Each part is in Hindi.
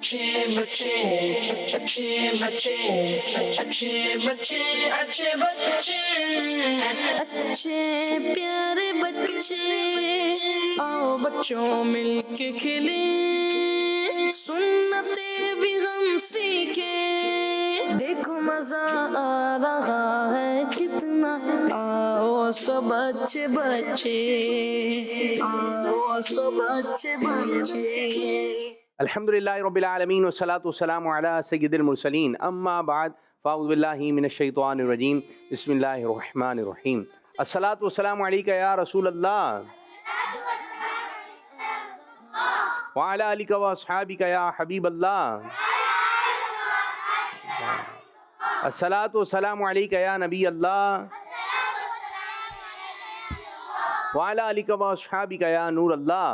अच्छे बच्चे अच्छे बच्चे अच्छे बच्चे अच्छे बच्चे अच्छे प्यारे बच्चे आओ बच्चों मिलके खेलें सुन्नते भी हम सीखे देखो मजा आ रहा है कितना आओ सब अच्छे बच्चे आओ सब अच्छे बच्चे। अल्हम्दुलिल्लाहि रब्बिल आलमीन वस्सलातु वस्सलामु अला सय्यिदिल मुरसलीन अम्मा बाद फ़अऊज़ु बिल्लाहि मिनश शैतानिर रजीम बिस्मिल्लाहिर रहमानिर रहीम अस्सलातु वस्सलामु अलैका या रसूल अल्लाह व अला आलिका व अस्हाबिका या हबीब अल्लाह अस्सलातु वस्सलामु अलैका या नबी अल्लाह व अला आलिका व अस्हाबिका या नूर अल्लाह।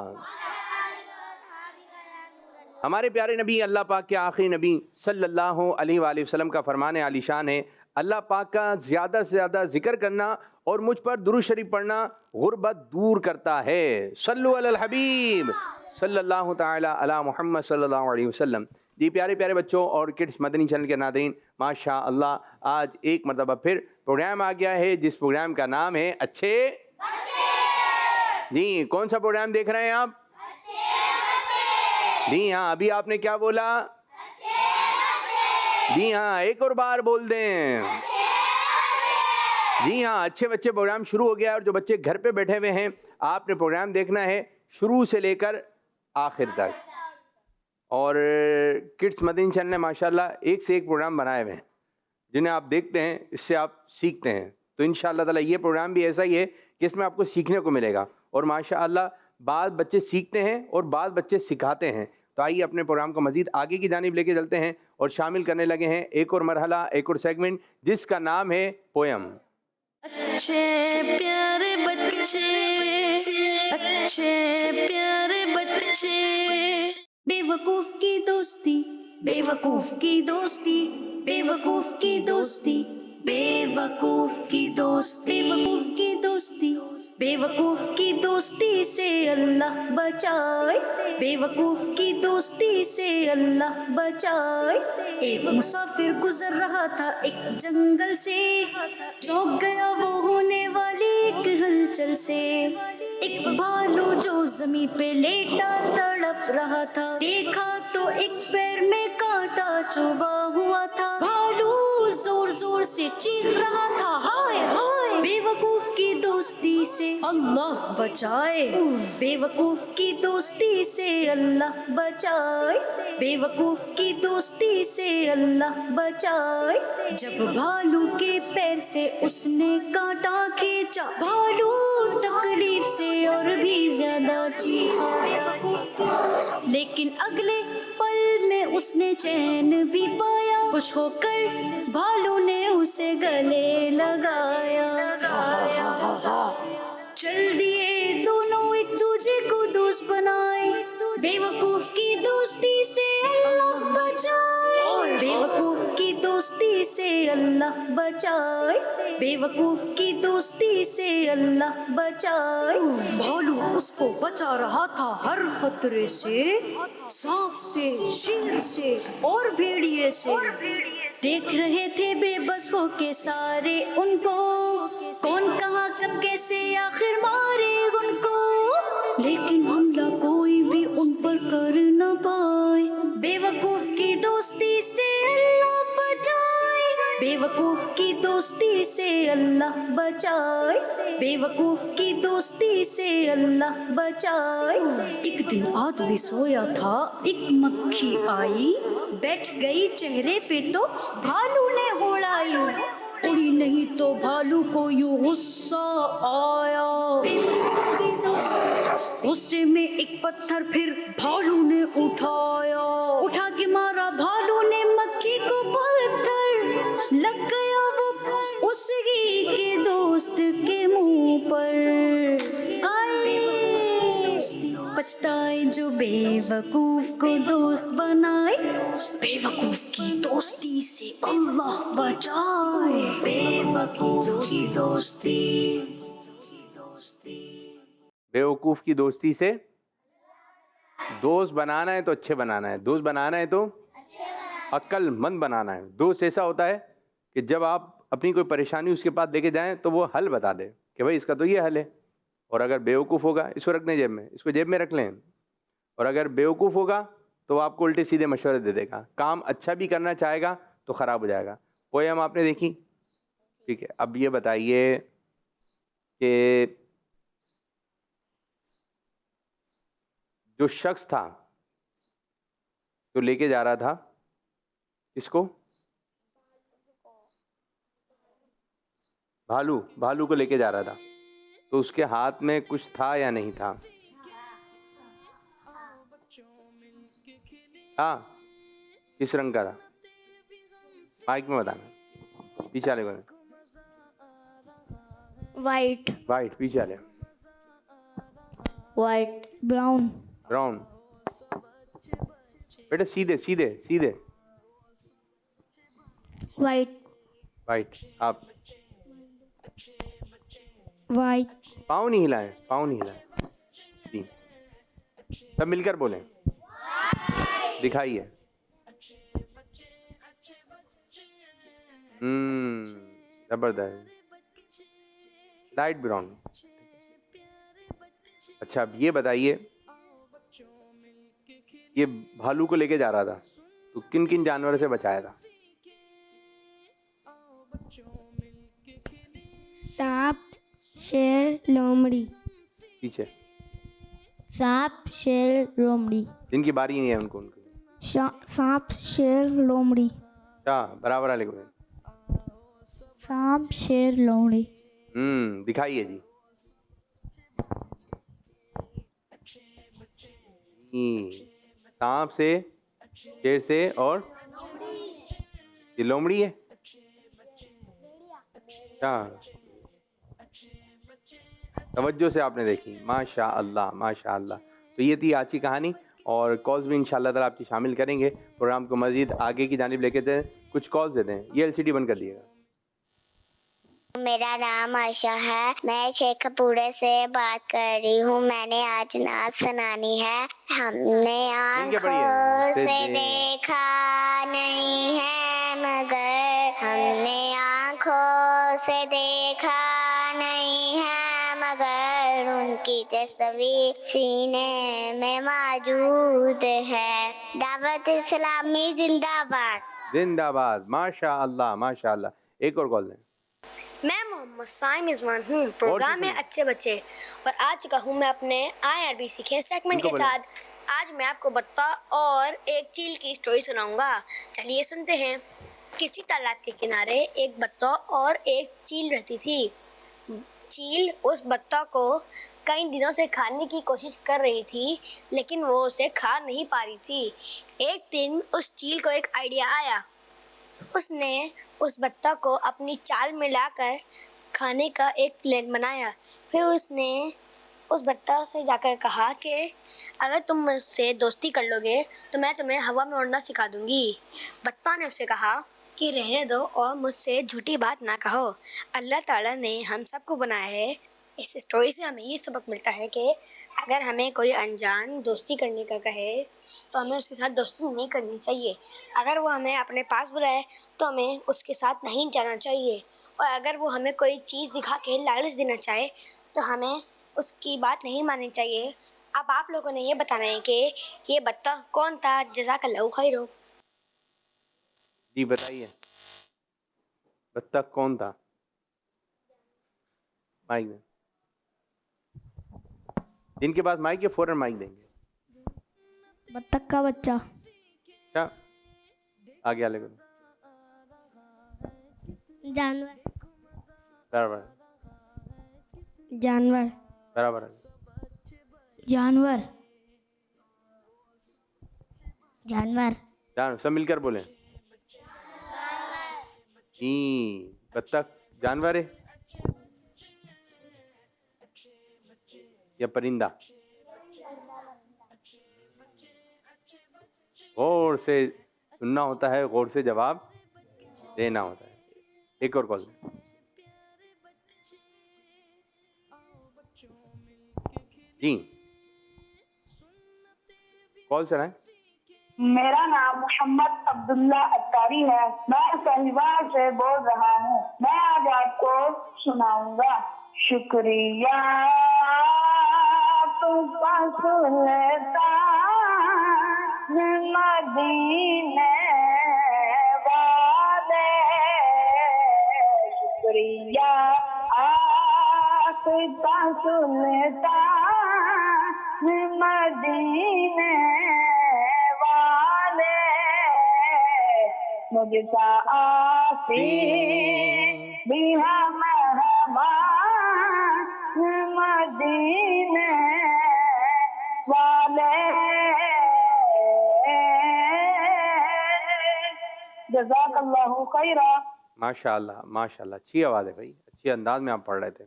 हमारे प्यारे नबी अल्लाह पाक के आखिरी नबी सल्लल्लाहु अलैहि वसल्लम का फरमान आलीशान है, अल्लाह पाक का ज़्यादा से ज़्यादा जिक्र करना और मुझ पर दुरूद शरीफ पढ़ना गुर्बत दूर करता है। सल्लु अलल हबीब सल्लल्लाहु ताला अला मुहम्मद सल्लल्लाहु अलैहि वसल्लम। जी प्यारे प्यारे बच्चों और किड्स मदनी चैनल के नाज़रीन, माशा अल्लाह आज एक मरतबा फिर प्रोग्राम आ गया है जिस प्रोग्राम का नाम है अच्छे बच्चे। जी कौन सा प्रोग्राम देख रहे हैं आप? जी हाँ, अभी आपने क्या बोला? जी हाँ, एक और बार बोल दें। जी हाँ, अच्छे बच्चे प्रोग्राम शुरू हो गया और जो बच्चे घर पे बैठे हुए हैं आपने प्रोग्राम देखना है शुरू से लेकर आखिर तक। और किड्स मदनी चैनल ने माशाल्लाह एक से एक प्रोग्राम बनाए हुए हैं जिन्हें आप देखते हैं, इससे आप सीखते हैं। तो इंशाअल्लाह ताला ये प्रोग्राम भी ऐसा ही है कि इसमें आपको सीखने को मिलेगा और माशाअल्लाह बाद बच्चे सीखते हैं और बाद बच्चे सिखाते हैं। तो आइए अपने प्रोग्राम को मजीद आगे की जानिब लेके चलते हैं और शामिल करने लगे हैं एक और मरहला, एक और सेगमेंट जिसका नाम है पोयम। अच्छे प्यारे बच्चे अच्छे प्यारे बच्चे बेवकूफ की दोस्ती बेवकूफ की दोस्ती बेवकूफ की दोस्ती बेवकूफ की दोस्ती बेवकूफ की दोस्ती बेवकूफ की दोस्ती से अल्लाह बचाए बेवकूफ की दोस्ती से अल्लाह बचाए। एक मुसाफिर गुजर रहा था एक जंगल से, चौंक गया वो होने वाली एक हलचल से। एक भालू जो जमीन पे लेटा तड़प रहा था, देखा तो एक पैर में कांटा चुभा हुआ था। भालू जोर जोर से चीख रहा था, हाय हाय बेवकूफ की दोस्ती से अल्लाह बचाए बेवकूफ की दोस्ती से अल्लाह बचाए बेवकूफ की दोस्ती से अल्लाह बचाए। जब भालू के पैर से उसने कांटा खींचा, भालू तकलीफ से और भी ज्यादा चीखा, लेकिन अगले पल में उसने चैन भी पाया। खुश होकर भालू ने उसे गले लगाया। चल दिए दोनों एक दूजे को दोस्त बनाए, बेवकूफ की दोस्ती से अल्लाह बचाए बेवकूफ की दोस्ती से अल्लाह बचाए बेवकूफ की दोस्ती से अल्लाह बचाए। भालू उसको बचा रहा था हर खतरे से, सांप से, शेर से और भेड़िए से। देख रहे थे बेबस होके सारे उनको, कौन कहाँ कब कैसे आखिर मारे उनको, लेकिन हमला कोई भी उन पर कर न पाए। बेवकूफ की दोस्ती से अल्लाह बचाए बेवकूफ की दोस्ती से अल्लाह बचाए बेवकूफ की दोस्ती से अल्लाह बचाए। एक दिन आदमी सोया था, एक मक्खी आई, बैठ गई चेहरे पे तो भालू ने उड़ाई। उड़ी नहीं तो भालू को यूं गुस्सा आया, गुस्से में एक पत्थर फिर भालू ने उठाया। उठा के मारा भालू ने मक्खी को पत्थर, लग गया वो उसी के दोस्त के मुंह पर। आए पछताए जो बेवकूफ को दोस्त बनाए बेवकूफ की दोस्ती से अल्लाह बचाए बेवकूफ की दोस्ती बेवकूफ़ की दोस्ती से दोस्त बनाना है तो अच्छे बनाना है, दोस्त बनाना है तो अक्लमंद बनाना है। दोस्त ऐसा होता है कि जब आप अपनी कोई परेशानी उसके पास लेके जाएं तो वो हल बता दे कि भाई इसका तो ये हल है। और अगर बेवकूफ़ होगा, इसको रख दें जेब में, इसको जेब में रख लें। और अगर बेवकूफ़ होगा तो वो आपको उल्टे सीधे मशवरे दे देगा, काम अच्छा भी करना चाहेगा तो ख़राब हो जाएगा। पोएम आपने देखी, ठीक है। अब ये बताइए कि जो शख्स था जो लेके जा रहा था किसको, भालू को लेके जा रहा था, तो उसके हाथ में कुछ था या नहीं था? हाँ, किस रंग का था? माइक में बताना, पीछे वाले को। वाइट। वाइट, पीछे वाले। वाइट। ब्राउन। ब्राउन। बेटा सीधे सीधे सीधे। वाइट। वाइट। आप वाइट। पाँव नहीं हिलाए, पाँव नहीं हिलाए जी। सब मिलकर बोलें, दिखाइए। जबरदस्त, लाइट ब्राउन। अच्छा, अब ये बताइए, ये भालू को लेके जा रहा था तो किन किन जानवरों से बचाया था? सांप, शेर, लोमड़ी। पीछे। सांप, शेर, लोमड़ी। जिनकी बारी नहीं है उनको सांप, शेर, लोमड़ी। क्या बराबर वाले को? सांप, शेर, लोमड़ी। दिखाइए जी। सांप से, शेर से, और ये लोमड़ी है क्या? तवज्जो से आपने देखी, माशा अल्लाह माशा अल्लाह। तो ये थी आज की कहानी, और कॉल्स भी इंशाल्लाह ताला आपकी शामिल करेंगे प्रोग्राम को मज़ीद आगे की जानिब लेके जाए। कुछ कॉल्स देते हैं, ये एलसीडी बंद कर दिएगा। मेरा नाम आयशा है, मैं शेखपुरे से बात कर रही हूँ। मैंने आज नात सुनानी है। हमने आँखों से देखा नहीं है मगर, हमने आँखों से देखा नहीं है मगर, उनकी तस्वीर सीने में मौजूद है। दावत इस्लामी जिंदाबाद। जिंदाबाद, माशा अल्लाह माशा अल्लाह। एक और कॉल दें। मैं मोहम्मद साइम रिजवान हूँ, प्रोग्राम में अच्छे बच्चे, और आ चुका हूँ मैं अपने IRB सीखे सेगमेंट के साथ। आज मैं आपको बत्तख और एक चील की स्टोरी सुनाऊंगा। चलिए सुनते हैं। किसी तालाब के किनारे एक बत्तख और एक चील रहती थी। चील उस बत्तख को कई दिनों से खाने की कोशिश कर रही थी, लेकिन वो उसे खा नहीं पा रही थी। एक दिन उस चील को एक आइडिया आया। उसने उस बत्तख को अपनी चाल में लाकर खाने का एक प्लान बनाया। फिर उसने उस बत्तख से जाकर कहा कि अगर तुम मुझसे दोस्ती कर लोगे तो मैं तुम्हें हवा में उड़ना सिखा दूंगी। बत्तख ने उससे कहा कि रहने दो और मुझसे झूठी बात ना कहो। अल्लाह ताला ने हम सबको बनाया है। इस स्टोरी से हमें ये सबक मिलता है कि अगर हमें कोई अनजान दोस्ती करने का कहे तो हमें उसके साथ दोस्ती नहीं करनी चाहिए। अगर वो हमें अपने पास बुलाए तो हमें उसके साथ नहीं जाना चाहिए। और अगर वो हमें कोई चीज़ दिखा के लालच देना चाहे तो हमें उसकी बात नहीं माननी चाहिए। अब आप लोगों ने ये बताना है कि ये बत्तख कौन था। जज़ाकल्लाहु खैर। जी बताइए, बत्तख कौन था? माइक दें। जिनके पास माइक है फौरन माइक देंगे। बत्तख का बच्चा। क्या आगे वाले को? जानवर। बराबर जानवर। बराबर। जानवर। जानवर। जान सब मिलकर बोले। बत्तख जानवर है या परिंदा? गौर से सुनना होता है, गौर से जवाब देना होता है। एक और कॉल। जी कॉल चलाएं। मेरा नाम मोहम्मद अब्दुल्ला अत्तारी है। मैं साहिवाल से बोल रहा हूँ। मैं आज आपको सुनाऊंगा। शुक्रिया तुमका सुल्तान मदीने वाले, शुक्रिया तुमका सुल्तान मदीने वाले, मुझसा आसी भी हम मदीने वाले। जज़ाकल्लाहु खैरा। माशाल्लाह माशाल्लाह, अच्छी आवाज़ है भाई, अच्छी अंदाज में आप पढ़ रहे थे।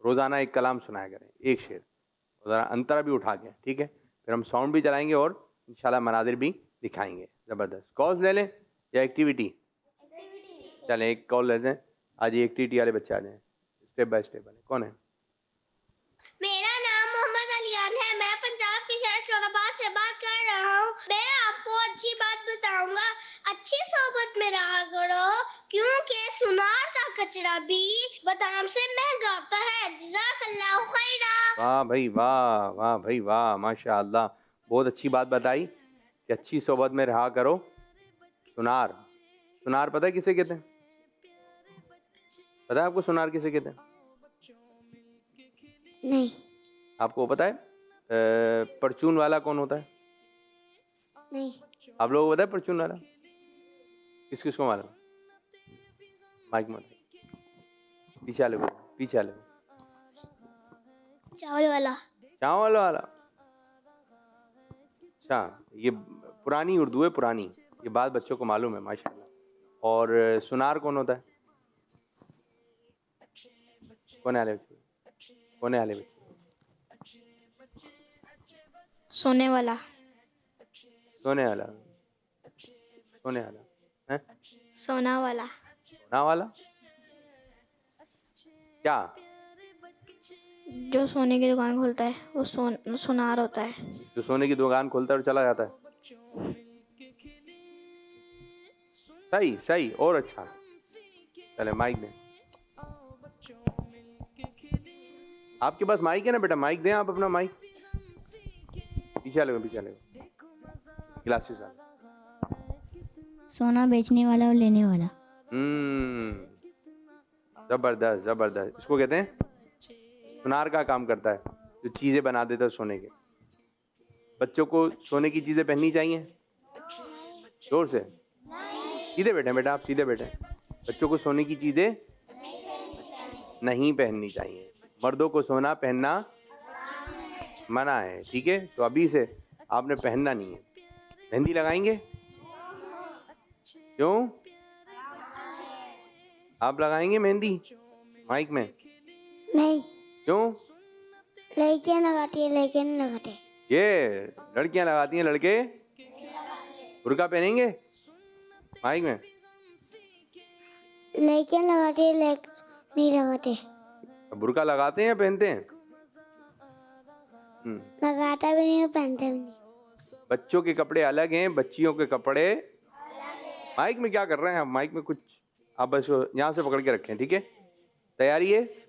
रोज़ाना एक कलाम सुनाया करें, एक शेर, ज़रा अंतरा भी उठा के, ठीक है। फिर हम साउंड भी चलाएंगे और इंशाल्लाह मनादिर भी दिखाएंगे। ज़बरदस्त। कॉल्स ले लें या एक्टिविटी? चलें एक कॉल लेते हैं। आज ये एक्टिविटी वाले बच्चे आ जाएं, स्टेप बाय स्टेप वाले। कौन है? मेरा नाम मोहम्मद अलियान है। मैं पंजाब के शहर शोराबाद से बात कर रहा हूँ। मैं आपको अच्छी बात बताऊंगा। अच्छी सोबत में रहा करो, क्योंकि सुनार का कचरा भी बादाम से महंगा होता है। जज़ाकल्लाहु खैरा। वाह भाई वाह, वाह भाई वाह, माशाअल्लाह, बहुत अच्छी बात बताई कि अच्छी सोबत में रहा करो। सुनार, सुनार पता है किसे कहते हैं? पता है आपको सुनार किसे कहते हैं? नहीं। आपको पता है परचून वाला कौन होता है? नहीं। आप लोगों को पता है परचून वाला? किस किस को मालूम? माइक मत, पीछे वाले को, पीछे वाले को। चावल वाला। चावल वाला, अच्छा, ये पुरानी उर्दू है, पुरानी, ये बात बच्चों को मालूम है माशाल्लाह। और सुनार कौन होता है? कौन है वाले बच्चे? कौन है वाले बच्चे? सोने वाला। सोने वाला, सोने वाला है? सोना वाला। सोना वाला क्या? जो सोने की दुकान खोलता है वो सुनार होता है। जो सोने की दुकान खोलता है और चला जाता है। सही सही, और अच्छा। चले माइक दें। आपके पास माइक है ना बेटा? माइक दें आप अपना माइक। पीछे वाले को, पीछे वाले को, ग्लासेस वाला। सोना बेचने वाला और लेने वाला। जबरदस्त जबरदस्त। इसको कहते हैं सुनार का काम करता है, जो चीजें बना देता है सोने के। बच्चों को सोने की चीजें पहननी चाहिए? जोर से, सीधे बैठे बेटा, आप सीधे बैठे। बच्चों को सोने की चीजें नहीं पहननी चाहिए। मर्दों को सोना पहनना मना है, ठीक है? तो अभी से आपने पहनना नहीं है। मेहंदी लगाएंगे? क्यों? आप लगाएंगे मेहंदी माइक में? नहीं। क्यों? लड़कियां लगाती है, लड़के नहीं लगाते। ये लड़कियां लगाती हैं, लड़के बुर्का पहनेंगे माइक में? लड़कियां लगाती है, नहीं लगाते। बुर्का लगाते हैं या पहनते हैं? लगाता भी नहीं, पहनते भी नहीं। बच्चों के कपड़े अलग हैं, बच्चियों के कपड़े। माइक में क्या कर रहे हैं आप? माइक में कुछ आप बस यहाँ से पकड़ के रखें, ठीक है? तैयारी है?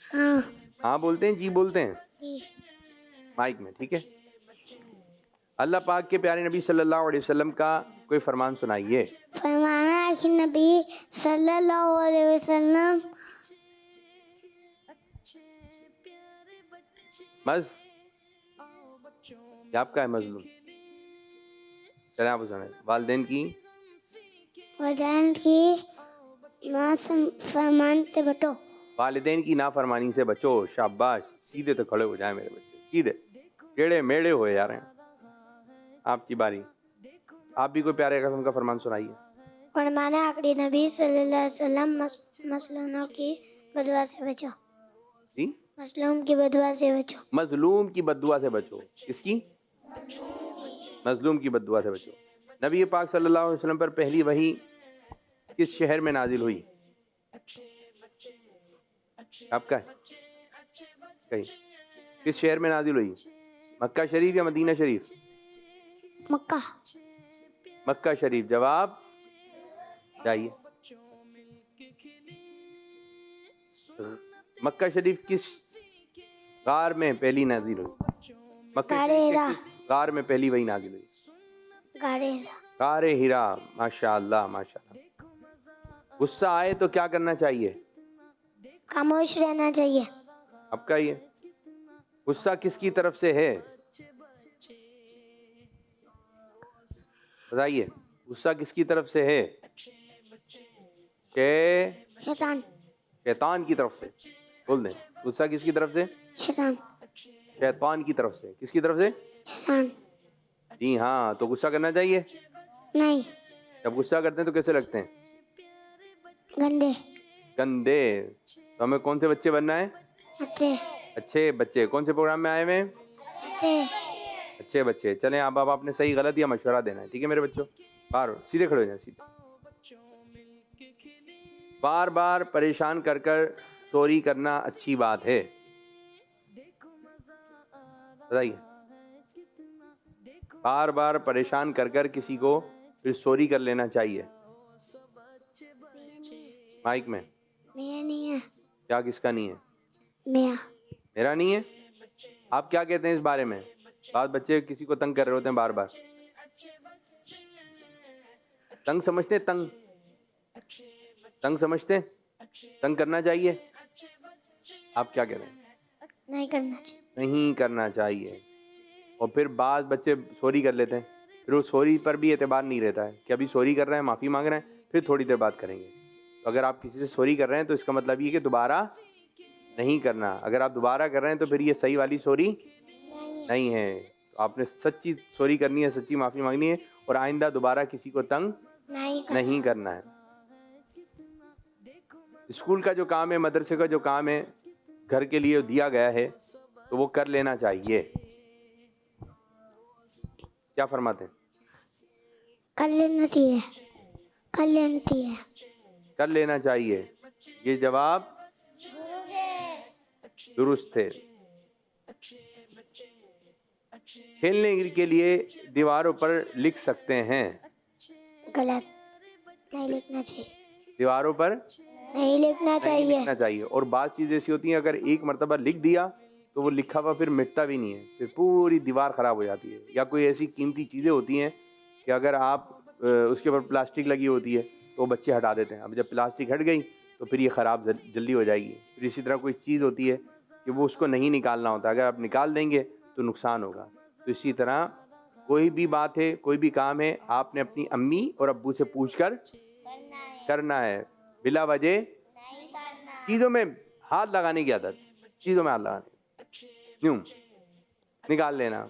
हाँ। हाँ बोलते हैं, जी बोलते हैं माइक में, ठीक है? अल्लाह पाक के प्यारे नबी सल्लल्लाहु अलैहि वसल्लम का कोई फरमान सुनाइए। फरमाना है कि नबी सल्लल्लाहु अलैहि वसल्लम आपका है मजलूम। चले आप सुने। वालिदैन की फरमान से बचो। वालिदैन की नाफरमानी से बचो। शाबाश, सीधे तो खड़े हो जाए मेरे बच्चे, सीधे, टेढ़े मेढ़े हो जा रहे हैं। आपकी बारी, आप भी कोई प्यारे कसम का फरमान सुनाइए। फरमाना आखिरी नबी सल्लल्लाहु अलैहि वसल्लम मसलूमों की बदुआ से बचो। जी? मसलूम की बदुआ से बचो। मजलूम की बद्दुआ से बचो। किसकी? मजलूम की बद्दुआ से बचो। नबी पाक सल्लल्लाहु अलैहि वसल्लम पर पहली वही किस शहर में नाजिल हुई? आपका है कहीं? किस शहर में नाजिल हुई? मक्का शरीफ या मदीना शरीफ? मक्का। मक्का शरीफ जवाब। जाइए। मक्का शरीफ किस गार में पहली नाजिल हुई? मक्का गारे शरीफ हिरा। के किस गार में पहली वही नाजिल हुई? गारे हिरा। गारे हिरा। माशाअल्लाह माशाअल्लाह। गुस्सा आए तो क्या करना चाहिए? खामोश रहना चाहिए। आपका ये गुस्सा किसकी तरफ से है? बताइए, गुस्सा किसकी तरफ से है? शैतान। शैतान की तरफ से। बोल दें, गुस्सा किसकी तरफ से? शैतान। शैतान की तरफ से। किसकी तरफ से? शैतान। जी हाँ, तो गुस्सा करना चाहिए? नहीं। जब गुस्सा करते हैं तो कैसे लगते हैं? गंदे। गंदे। तो हमें कौन से बच्चे बनना है? अच्छे। अच्छे बच्चे। कौन से प्रोग्राम में आए हुए हैं? अच्छे। अच्छे बच्चे। चलें, आप आपने सही गलत या मशवरा देना है, ठीक है मेरे बच्चों? बार सीधे खड़े हो जाए, सीधे। बार बार परेशान कर कर चोरी करना अच्छी बात है? बताइए। बार बार परेशान कर कर किसी को फिर चोरी कर लेना चाहिए? माइक में। मेरा नहीं है। क्या किसका नहीं है? मेरा। मेरा नहीं है। आप क्या कहते हैं इस बारे में? बाद बच्चे किसी को तंग कर रहे होते हैं बार बार। तंग समझते हैं? तंग समझते हैं? तंग करना चाहिए? आप क्या कह रहे हैं? नहीं करना चाहिए। नहीं करना चाहिए। और फिर बाद बच्चे सॉरी कर लेते हैं, फिर वो सॉरी पर भी एतबार नहीं रहता है कि अभी सॉरी कर रहे हैं, माफ़ी मांग रहे हैं, फिर थोड़ी देर बात करेंगे। तो अगर आप किसी से सॉरी कर रहे हैं तो इसका मतलब ये कि दोबारा नहीं करना। अगर आप दोबारा कर रहे हैं तो फिर ये सही वाली सॉरी नहीं है। तो आपने सच्ची सॉरी करनी है, सच्ची माफ़ी मांगनी है और आइंदा दोबारा किसी को तंग नहीं करना है। स्कूल का जो काम है, मदरसे का जो काम है, घर के लिए दिया गया है तो वो कर लेना चाहिए। क्या फरमाते हैं? कर लेना चाहिए। कर लेना चाहिए। कर लेना चाहिए। ये जवाब दुरुस्त है। खेलने के लिए दीवारों पर लिख सकते हैं? गलत। नहीं लिखना चाहिए। दीवारों पर नहीं लिखना नहीं चाहिए। लिखना चाहिए। और बात चीज़ ऐसी होती है, अगर एक मर्तबा लिख दिया तो वो लिखा हुआ फिर मिटता भी नहीं है, फिर पूरी दीवार ख़राब हो जाती है। या कोई ऐसी कीमती चीज़ें होती हैं कि अगर आप उसके ऊपर प्लास्टिक लगी होती है तो बच्चे हटा देते हैं। अब जब प्लास्टिक हट गई तो फिर ये ख़राब जल्दी हो जाएगी। फिर इसी तरह कोई चीज़ होती है कि वो उसको नहीं निकालना होता, अगर आप निकाल देंगे तो नुकसान होगा। तो इसी तरह कोई भी बात है, कोई भी काम है, आपने अपनी अम्मी और अब्बू से पूछ कर करना है। बिला वजह चीज़ों में हाथ लगाने की आदत, चीज़ों में हाथ लगाने, यूँ निकाल लेना,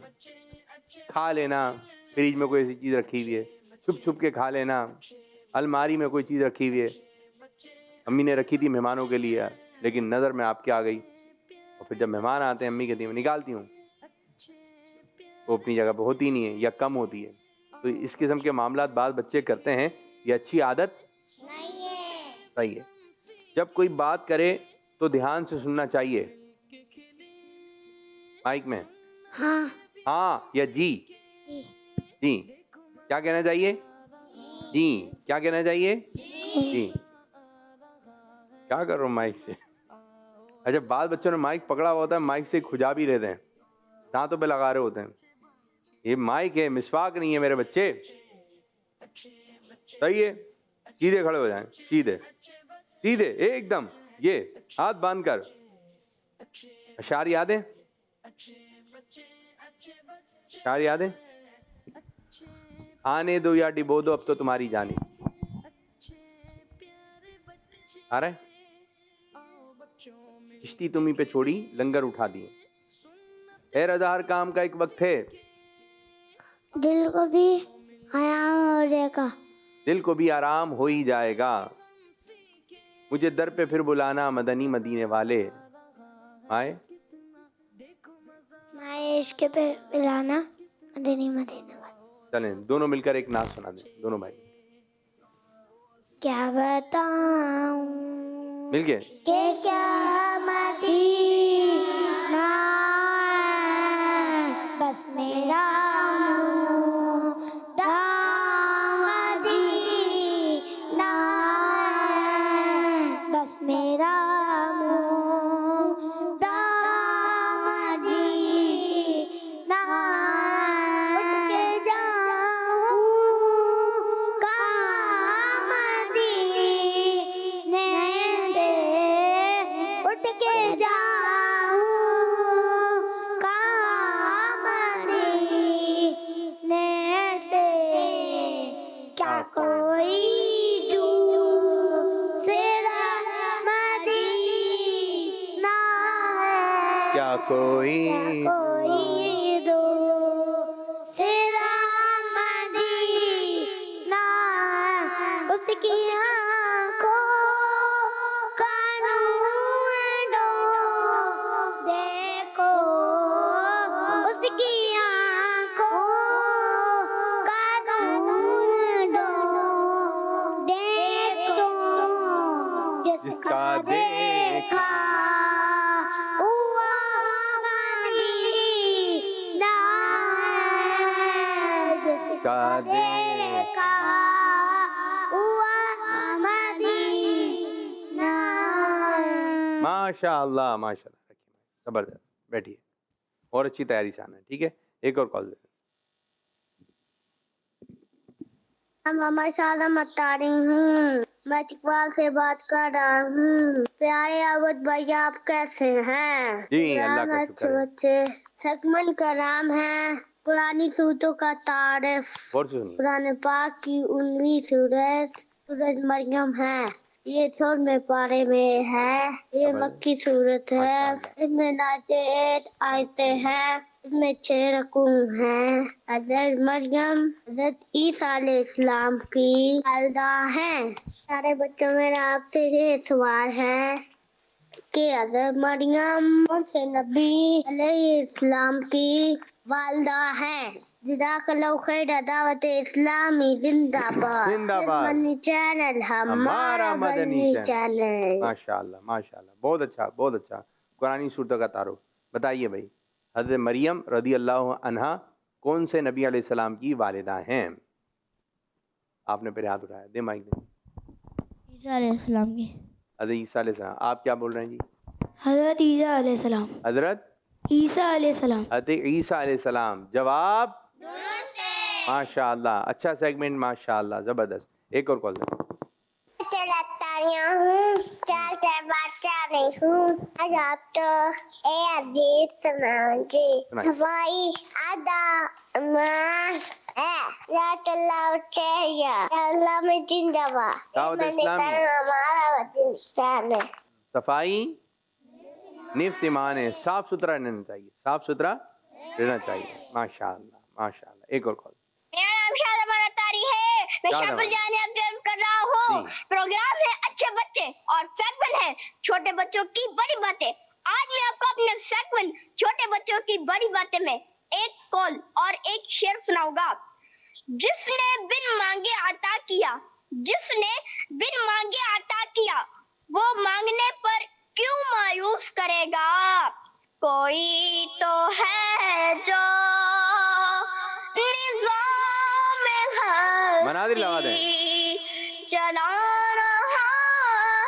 खा लेना, फ्रिज में कोई ऐसी चीज़ रखी हुई है छुप छुप के खा लेना, अलमारी में कोई चीज़ रखी हुई है, अम्मी ने रखी थी मेहमानों के लिए लेकिन नज़र में आपके आ गई, और फिर जब मेहमान आते हैं अम्मी कहती हैं निकालती हूँ, वो अपनी जगह पर होती नहीं है या कम होती है। तो इस किस्म के मामलात बाद बच्चे करते हैं, ये अच्छी आदत सही है। जब कोई बात करे तो ध्यान से सुनना चाहिए। माइक में हाँ या जी? जी। क्या कहना चाहिए? जी। क्या कहना चाहिए? जी। क्या कर रहा हूँ माइक से? अच्छा, बाद बच्चों ने माइक पकड़ा हुआ होता है, माइक से खुजा भी रहते हैं, दांतों पे लगा रहे होते हैं। ये माइक है, मिसवाक नहीं है मेरे बच्चे। सही है, सीधे खड़े हो जाएं, सीधे सीधे एकदम, ये हाथ बांध कर। अशार याद है? अशार याद है? आने दो या डिबो दो, अब तो तुम्हारी जाने। आ रहा है? किश्ती तुम्ही पे छोड़ी, लंगर उठा दिए। ए रजा, हर काम का एक वक्त है। दिल को भी आराम हो जाएगा। दिल को भी आराम हो ही जाएगा। मुझे दर पे फिर बुलाना मदनी मदीने वाले आए। माए इश्क पे मिलाना मदनी मदीने वाले। चलें दोनों मिलकर एक नाच सुना दें, दोनों भाई क्या बताऊं मिल गए कि क्या मदीना है, बस मेरा मुंह मेरा मुर्दा मदीना उठ के जाऊं मदीने से उठ के जाऊं मदीने से क्या कोई दूसरा मदीना है क्या कोई दूसरा मदीना है उसकी आँखों का ढूंढो देखो उसकी आँखों का ढूंढो देखो जिसका देखा हुआ मदीना है जिसका देखा हुआ मदीना है। माशाअल्लाह माशाअल्लाह। रखिए जबरदस्त, बैठिए और अच्छी तैयारी से आना है, ठीक है। एक और कॉल दे। मैं शाला मतारी हूँ, मैं चिकवाल से बात कर रहा हूँ। प्यारे अवध भाई आप कैसे हैं? जी अल्लाह का शुक्र है। बच्चे हकमन का नाम है कुरानी सूरतों का तारीफ। और सुनिए कुरान पाक की 19वीं सूरत सूरत मरियम है। ये 16वें पारे में है। ये मक्की सूरत है। इसमें 98 आयतें हैं। इसमें 6 रकूं हैं। हज़रत मरियम हज़रत ईसा अलैहिस्सलाम की वालिदा हैं। सारे बच्चों मेरा आपसे ये सवाल है कि हज़रत मरियम कौन से नबी अलैहिस्सलाम की वालिदा हैं? जज़ाकल्लाहु खैर। दावत इस्लामी जिंदाबाद। जिंदाबाद। मदनी चैनल हमारा मदनी चैनल। माशाअल्लाह माशाअल्लाह, बहुत अच्छा बहुत अच्छा। कुरानी सूरतों का तारुफ बताइए भाई। हज़रत मरियम रदी अल्लाह अन्हा कौन से नबी अलैहिस्सलाम की वालिदा हैं? आपने पहले हाथ उठाया, दे माइक दे। ईसा अलैहिस्सलाम की। हज़रत ईसा अलैहिस्सलाम। आप क्या बोल रहे हैं जी? हज़रत ईसा अलैहिस्सलाम। हज़रत ईसा अलैहिस्सलाम। हज़रत ईसा अलैहिस्सलाम। जवाब माशाअल्लाह, अच्छा सेगमेंट माशाअल्लाह, जबरदस्त। एक और कॉल दे। बात कर रही हूँ। आज आप तो अजीब सुनाओगे। हवाई आदा मान है अल्लाह में जिंदाबाद। दावत इस्लामी। हमारा वतन है। सफाई निफ्स ईमान है, साफ सुथरा रहना चाहिए, साफ सुथरा रहना चाहिए। माशाअल्लाह माशाअल्लाह। एक और कॉल। मेरा नाम शादा मरातारी है। मैं शामिल जाने अफसोस कर रहा हूँ। प्रोग्राम है अच्छे बच्चे और सेगमेंट है छोटे बच्चों की बड़ी बातें। आज मैं आपको अपने सेगमेंट छोटे बच्चों की बड़ी बातें में एक कॉल और एक शेर सुनाऊंगा। जिसने बिन मांगे अता किया, जिसने बिन मांगे अता किया, वो मांगने पर क्यों मायूस करेगा? कोई तो है जो मनादिर लगा दें। चला रहा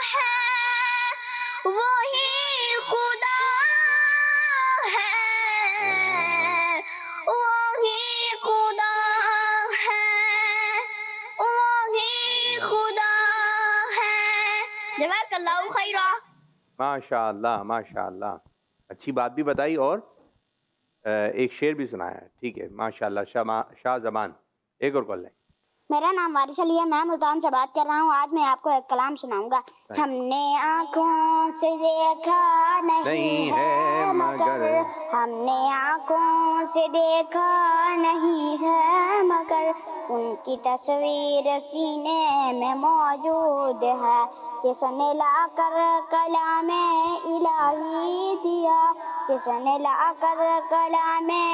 है, वही खुदा है, वही खुदा है, वही खुदा है। जज़ाकल्लाहु खैरा। माशाअल्लाह माशाअल्लाह, अच्छी बात भी बताई और एक शेर भी सुनाया। ठीक है माशाअल्लाह। शाह ज़मान। एक और कॉल लें। मेरा नाम वारिस अली है। मैं मुल्तान से बात कर रहा हूँ। आज मैं आपको एक कलाम सुनाऊंगा। हमने आँखों से देखा नहीं है मगर, हमने आँखों से देखा नहीं है मगर, उनकी तस्वीर सीने में मौजूद है। किसने लाकर कलामे इलाही दिया, किसने लाकर कलामे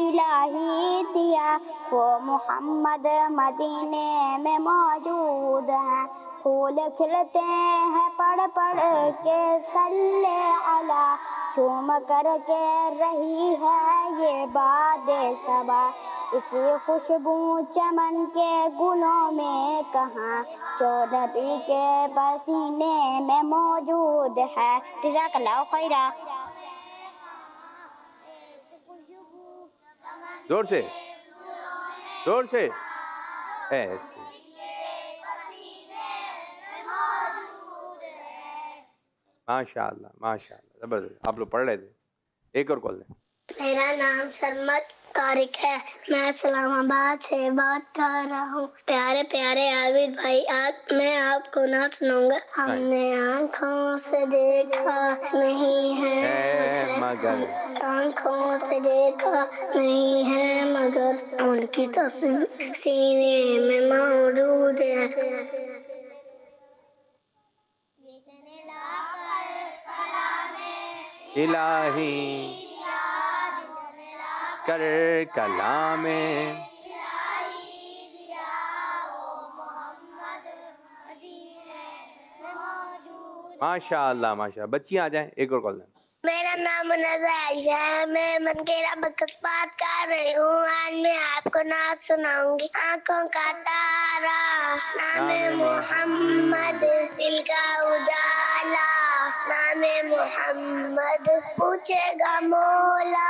इलाही दिया, वो मोहम्मद मदीना सीने में मौजूद है। फूल खिलते हैं पढ़ पढ़ के सल्ले अला, चूम कर के रही है ये बादे सबा। इसी खुशबू चमन के गुलों में कहाँ जो नबी के पसीने में मौजूद है। जज़ाकल्लाहु खैरा। जोर से ऐसे। माशाअल्लाह माशाअल्लाह, जबरदस्त। आप लोग पढ़ रहे थे। एक और कॉल लें। मेरा नाम सरमत तारिक है, मैं इस्लामाबाद से बात कर रहा हूँ। प्यारे प्यारे आबिद भाई, आज मैं आपको नाच सुनाऊंगा। हमने आँखों से देखा नहीं है मगर, आँखों से देखा नहीं है मगर उनकी तस्वीर सीने में मौजूद है। इलाही कर कलामे माशाअल्लाह माशाअल्लाह। बच्चियां आ जाएं। एक और कॉल लें। मेरा नाम आयशा है, मैं मनकेरा बकस बात कर रही हूँ। आज मैं आपको नाच सुनाऊंगी। आँखों का तारा नामे मोहम्मद, दिल का उजाला नामे मोहम्मद, पूछेगा मौला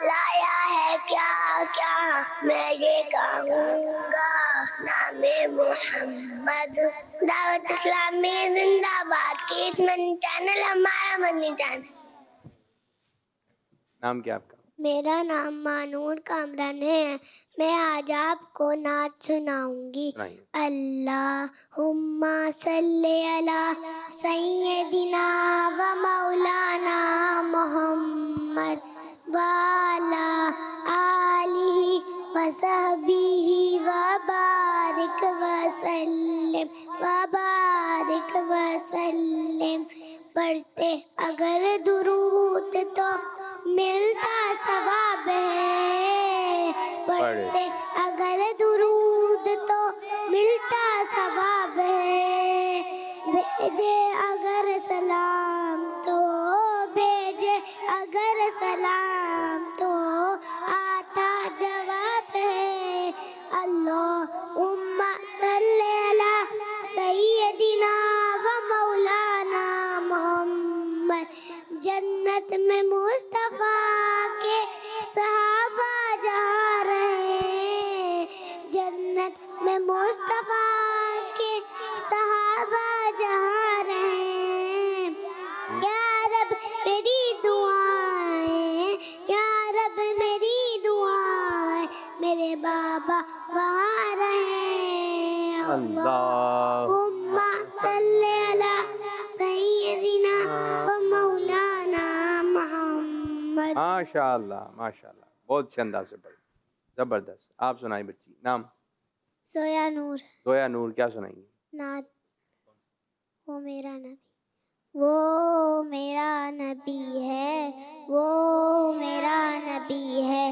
लाया है क्या क्या, मैं ये कहूँगा नामे मोहम्मद। दावत इस्लामी जिंदाबाद, किस मनी चैनल हमारा मनी चैनल। नाम क्या आपका? मेरा नाम मानूर कामरान है, मैं आज आपको नाच सुनाऊंगी। अल्लाहुम्मा सल्ली अला सय्यदिना व मौलाना मुहम्मद वाला आलिही व सहबिही व बारिक व सल्लिम। पढ़ते अगर दुरूद तो मिलता सवाब है, पढ़ते अगर दुरूद तो मिलता सवाब है। भेजे अगर सलाम तो भेजे अगर सलाम तो आता जवाब है। अल्लाहुम्मा सल्ली अला सय्यदिना व मौलाना मुहम्मद। जन्नत में मुस्तफा के सहाबा जा रहे, जन्नत में मुस्तफा के सहाबा जा रहे। या रब मेरी दुआएं, या रब मेरी दुआएं, मेरे बाबा वहाँ रहे। अल्लाहुम्मा सल्ली अला सय्यदिना व मौलाना मुहम्मद। माशाअल्लाह माशाअल्लाह, बहुत अच्छे अंदाज से पढ़ी, जबरदस्त। आप सुनाई बच्ची। नाम? सोया नूर। सोया नूर, क्या सुनाएंगी? नात वो मेरा नबी, वो मेरा नबी है, वो मेरा नबी है,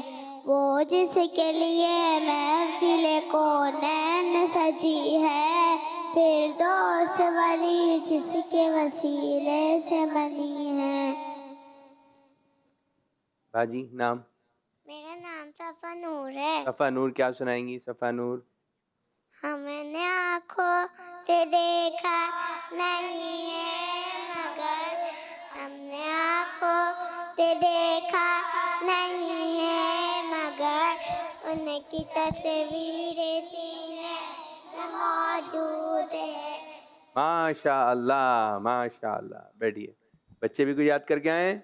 वो जिसके लिए महफिल कौनैन सजी है, फिर दोस्त वली जिसके वसीले से बनी है। बाजी नाम? मेरा नाम सफा नूर है। सफा नूर, क्या सुनाएंगी सफा नूर? हमने आँखों से देखा नहीं है मगर, हमने आँखों से देखा नहीं है मगर, उनकी तस्वीरें सीने में मौजूद है। माशाअल्लाह माशाअल्लाह। बैठिए। बच्चे भी कुछ याद करके आए हैं?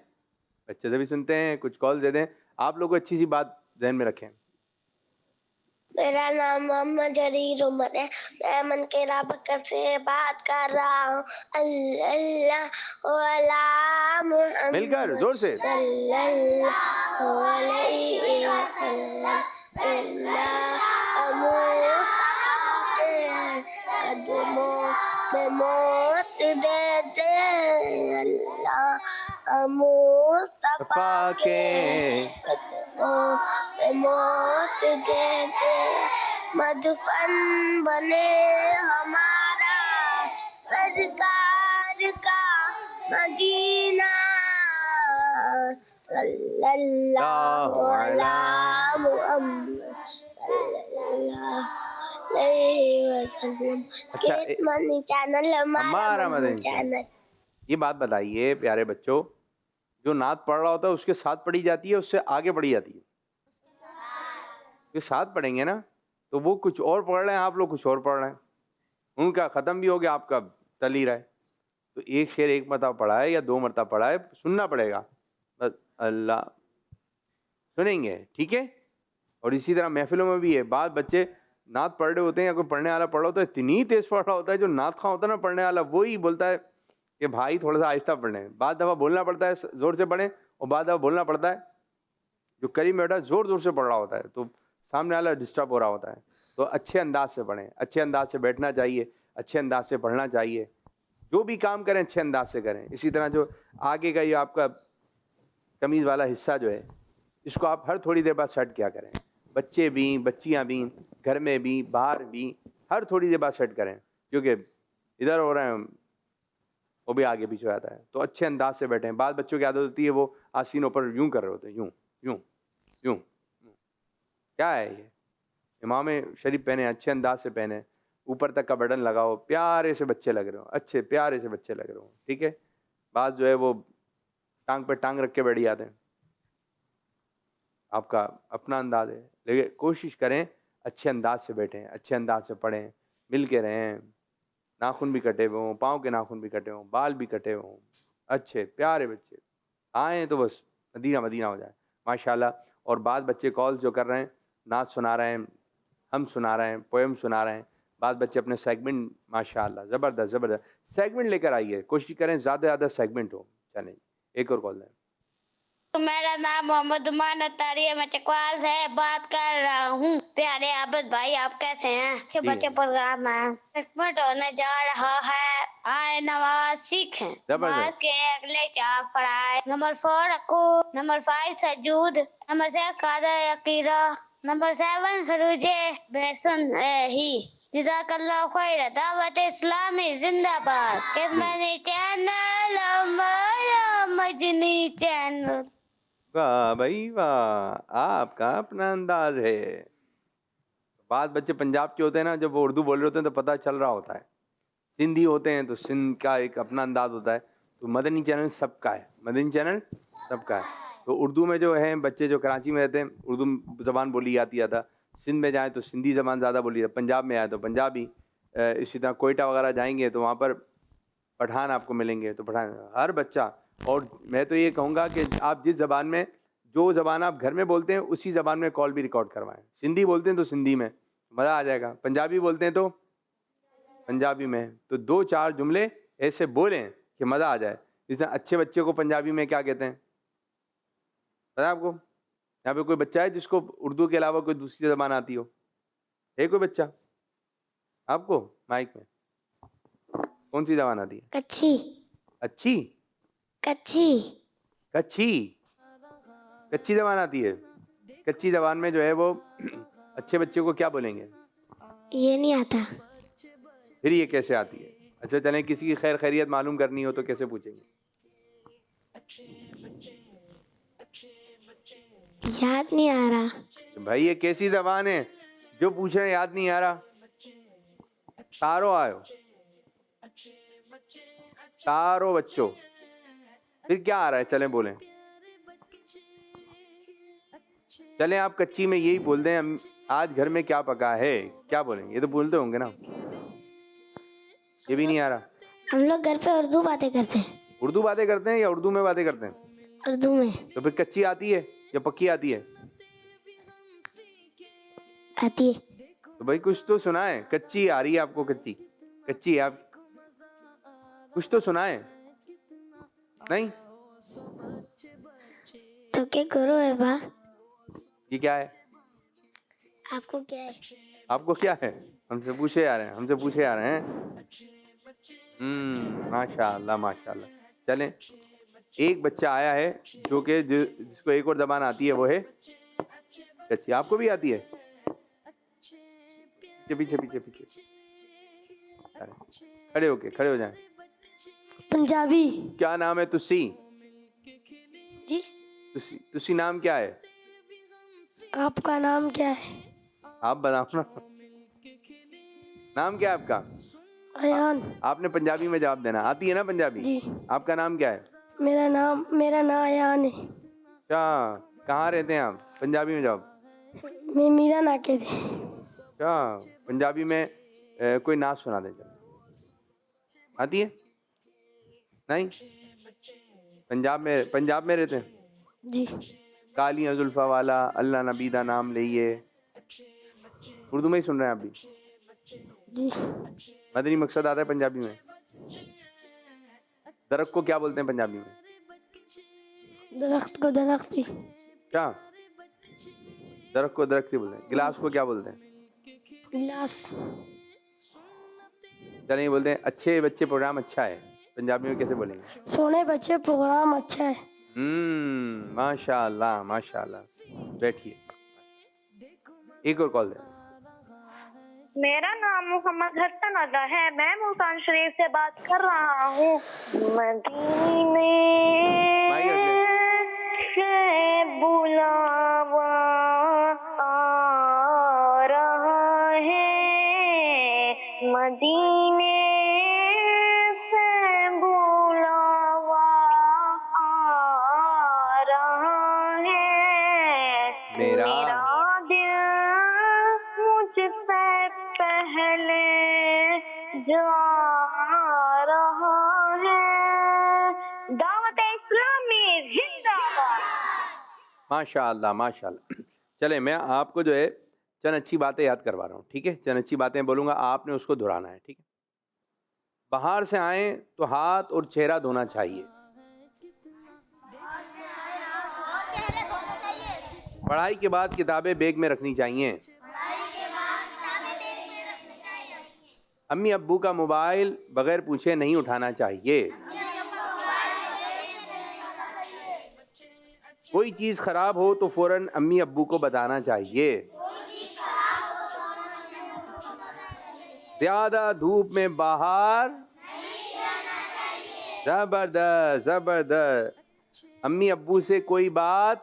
बच्चे से भी सुनते हैं, कुछ कॉल दे दें। आप लोग अच्छी सी बात ध्यान में रखें। मेरा नाम मोहम्मद जरीर उमर है, मैं मनकेरा बकर से बात कर रहा हूँ। अल्लाह अला मुहम्मद, मिलकर जोर से। सल्लल्लाहु अलैहि वसल्लम। कदमों में मौत दे दे अल्लाह मुस्तफा के, कदमों में मौत दे दे मधुफन बने हमारा सरकार का मदीना सल्लल्लाहु अलैहि वसल्लम। अच्छा, गेट मनी चैनल हमारा मदनी चैनल। ये बात बताइए प्यारे बच्चों, जो नात पढ़ रहा होता है उसके साथ पढ़ी जाती है, उससे आगे पढ़ी जाती है? जो साथ पढ़ेंगे ना, तो वो कुछ और पढ़ रहे हैं, आप लोग कुछ और पढ़ रहे हैं, उनका खत्म भी हो गया, आपका चल ही रहा है। तो एक शेर एक मरतबा पढ़ा है या 2 मरतबा पढ़ा है, सुनना पड़ेगा, बस अल्लाह सुनेंगे, ठीक है। और इसी तरह महफिलों में भी है, बाद बच्चे नात पढ़ रहे होते हैं या कोई पढ़ने वाला पढ़ रहा होता है, इतनी तेज पढ़ रहा होता है, जो नात खां होता है ना पढ़ने वाला, वही बोलता है कि भाई थोड़ा सा आहिस्ता पढ़ने। बाद दफ़ा बोलना पड़ता है ज़ोर से पढ़ें, और बाद दफ़ा बोलना पड़ता है जो करीब में बैठा ज़ोर ज़ोर से पढ़ रहा होता है, तो सामने वाला डिस्टर्ब हो रहा होता है। तो अच्छे अंदाज से पढ़ें, अच्छे अंदाज से बैठना चाहिए, अच्छे अंदाज से पढ़ना चाहिए, जो भी काम करें अच्छे अंदाज से करें। इसी तरह जो आगे का ये आपका कमीज़ वाला हिस्सा जो है, इसको आप हर थोड़ी देर बाद सेट किया करें, बच्चे भी, बच्चियां भी, घर में भी, बाहर भी, हर थोड़ी देर बाद सेट करें, क्योंकि इधर हो रहे हैं वो भी आगे पीछे आता है। तो अच्छे अंदाज से बैठें। बाद बच्चों की आदत होती है वो आसीनों पर यूं कर रहे होते हैं, यूं यूं यूं। क्या है ये? इमाम शरीफ पहने, अच्छे अंदाज से पहने, ऊपर तक का बटन लगाओ, प्यारे से बच्चे लग रहे हो, अच्छे प्यारे से बच्चे लग रहे हो, ठीक है। बाद जो है वो टांग पे टांग रख के बैठ जाते हैं, आपका अपना अंदाज है, लेकिन कोशिश करें अच्छे अंदाज से बैठें, अच्छे अंदाज से पढ़ें, मिल के रहें, नाखून भी कटे हुए हों, पाँव के नाखून भी कटे हों, बाल भी कटे हों, अच्छे प्यारे बच्चे आए तो बस मदीना मदीना हो जाए माशाल्लाह। और बाद बच्चे कॉल्स जो कर रहे हैं, नाच सुना रहे हैं, हम सुना रहे हैं, पोएम सुना रहे हैं, बाद बच्चे अपने सेगमेंट माशाल्लाह ज़बरदस्त ज़बरदस्त सेगमेंट लेकर आइए, कोशिश करें ज़्यादा से ज़्यादा सेगमेंट हो। चलें एक और कॉल दें। मेरा नाम मोहम्मद उमान अत्तारी है, मैं चकवाल से बात कर रहा हूँ। प्यारे आबद भाई, आप कैसे हैं? अच्छे बच्चे प्रोग्राम है, एक्सपर्ट होने जा रहा है, आए नमाज सीखें। नंबर के अगले 4 फराइज, नंबर 4 रकू, नंबर 5 सजूद, नंबर 6 कादा यकीरा, नंबर 7 फरूजे बेसन ही। जज़ाकल्लाह खैर। दावत इस्लामी जिंदाबाद। किस्मनी चैनल हमारा मजनी चैनल। वाह भाई वाह, आपका अपना अंदाज है। बाद बच्चे पंजाब के होते हैं ना, जब वो उर्दू बोल रहे होते हैं तो पता चल रहा होता है, सिंधी होते हैं तो सिंध का एक अपना अंदाज होता है। तो मदनी चैनल सबका है, मदनी चैनल सबका है। तो उर्दू में जो है बच्चे जो कराची में रहते हैं, उर्दू ज़बान बोली जाती है, सिंध में जाए तो सिंधी ज़बान ज़्यादा बोली जाती है, पंजाब में आए तो पंजाबी, इसी तरह कोयटा वगैरह जाएंगे तो वहाँ पर पठान आपको मिलेंगे, तो पठान हर बच्चा। और मैं तो ये कहूँगा कि आप जिस ज़बान में, जो ज़बान आप घर में बोलते हैं उसी ज़बान में कॉल भी रिकॉर्ड करवाएं। सिंधी बोलते हैं तो सिंधी में मज़ा आ जाएगा, पंजाबी बोलते हैं तो पंजाबी में, तो 2-4 जुमले ऐसे बोलें कि मज़ा आ जाए। जैसे अच्छे बच्चे को पंजाबी में क्या कहते हैं पता है आपको? यहाँ पे कोई बच्चा है जिसको उर्दू के अलावा कोई दूसरी ज़बान आती हो? है कोई बच्चा आपको? माइक में कौन सी ज़बान आती है? कच्छी। अच्छी? कच्छी। कच्छी? कच्ची ज़बान आती है? कच्ची ज़बान में जो है वो अच्छे बच्चे को क्या बोलेंगे? ये नहीं आता। फिर ये कैसे आती है? अच्छा चलें, किसी की खैर खैरियत मालूम करनी हो तो कैसे पूछेंगे? याद नहीं आ रहा। भाई ये कैसी ज़बान है जो पूछ रहे हैं याद नहीं आ रहा? तारो आयो, तारो बच्चों, फिर क्या आ रहा है? चलें बोलें, चलें आप कच्ची में यही बोल दें, हम आज घर में क्या पका है, क्या बोलेंगे? ये तो बोलते होंगे ना, ये भी नहीं आ रहा। हम लोग घर पे उर्दू बातें करते हैं। उर्दू बातें करते हैं या उर्दू में बातें करते हैं? उर्दू में। तो फिर कच्ची आती है या पक्की आती है? आती है। तो भाई कुछ तो सुनाए, कच्ची आ रही है आपको? कच्ची कच्ची है आप, कुछ तो सुनाए। नहीं तो क्या करो है बा? ये क्या है? आपको क्या है? आपको क्या है? हमसे पूछे आ रहे हैं, हमसे पूछे आ रहे हैं। माशाल्लाह माशाल्लाह। चलें, एक बच्चा आया है जो कि जिसको एक और ज़बान आती है, वो है कच्ची। आपको भी आती है? पीछे पीछे पीछे अरे, खड़े हो जाएं। पंजाबी। क्या नाम है तुसी? जी। तुसी नाम क्या है? आपका नाम क्या है? आप बताओ ना। नाम क्या है आपका? अयान। आपने पंजाबी में जवाब देना। आती है ना पंजाबी? जी। आपका नाम क्या है? मेरा नाम अयान है। क्या, कहाँ रहते हैं आप? पंजाबी में जवाब। मैं मीरा नाके थे। क्या पंजाबी में कोई नाच सुना दे चलो। आती है? नहीं? पंजाब में रहते हैं? जी। कालियां जुल्फा वाला अल्लाह नबी दा नाम लइए। उर्दू में ही सुन रहे हैं आप भी? जी। मदनी मकसद आता है पंजाबी में? दरख्त को क्या बोलते हैं पंजाबी में? दरख्त को दरख्ती। क्या? दरख्त को दरख्ती बोलते हैं। गिलास को क्या बोलते हैं? गिलास। क्या नहीं बोलते हैं? अच्छे बच्चे प्रोग्राम अच्छा है, पंजाबी में कैसे बोलेंगे? सोने बच्चे प्रोग्राम अच्छा है। माशाल्लाह माशाल्लाह। बैठिए, एक और कॉल दे। मेरा नाम मोहम्मद हसन अदा है। मैं मुल्तान शरीफ से बात कर रहा हूँ। मदीने से बुलावा आ रहा है, मदीने से बुलावा आ रहा है। मेरा दिल मुझसे पहले जा रहा है। दावत इस्लामी जिंदाबाद। माशाल्लाह माशाल्लाह। चले, मैं आपको जो है चंद अच्छी बातें याद करवा रहा हूँ, ठीक है? चंद अच्छी बातें बोलूँगा, आपने उसको दोहराना है, ठीक है? बाहर से आए तो हाथ और चेहरा धोना चाहिए। पढ़ाई के बाद किताबें बैग में रखनी चाहिए। अम्मी अब्बू का मोबाइल बगैर पूछे नहीं उठाना चाहिए। कोई चीज खराब हो तो फौरन अम्मी अब्बू को बताना चाहिए। ज्यादा धूप में बाहर जबरदस्त जबरदस्त। अम्मी अब्बू से कोई बात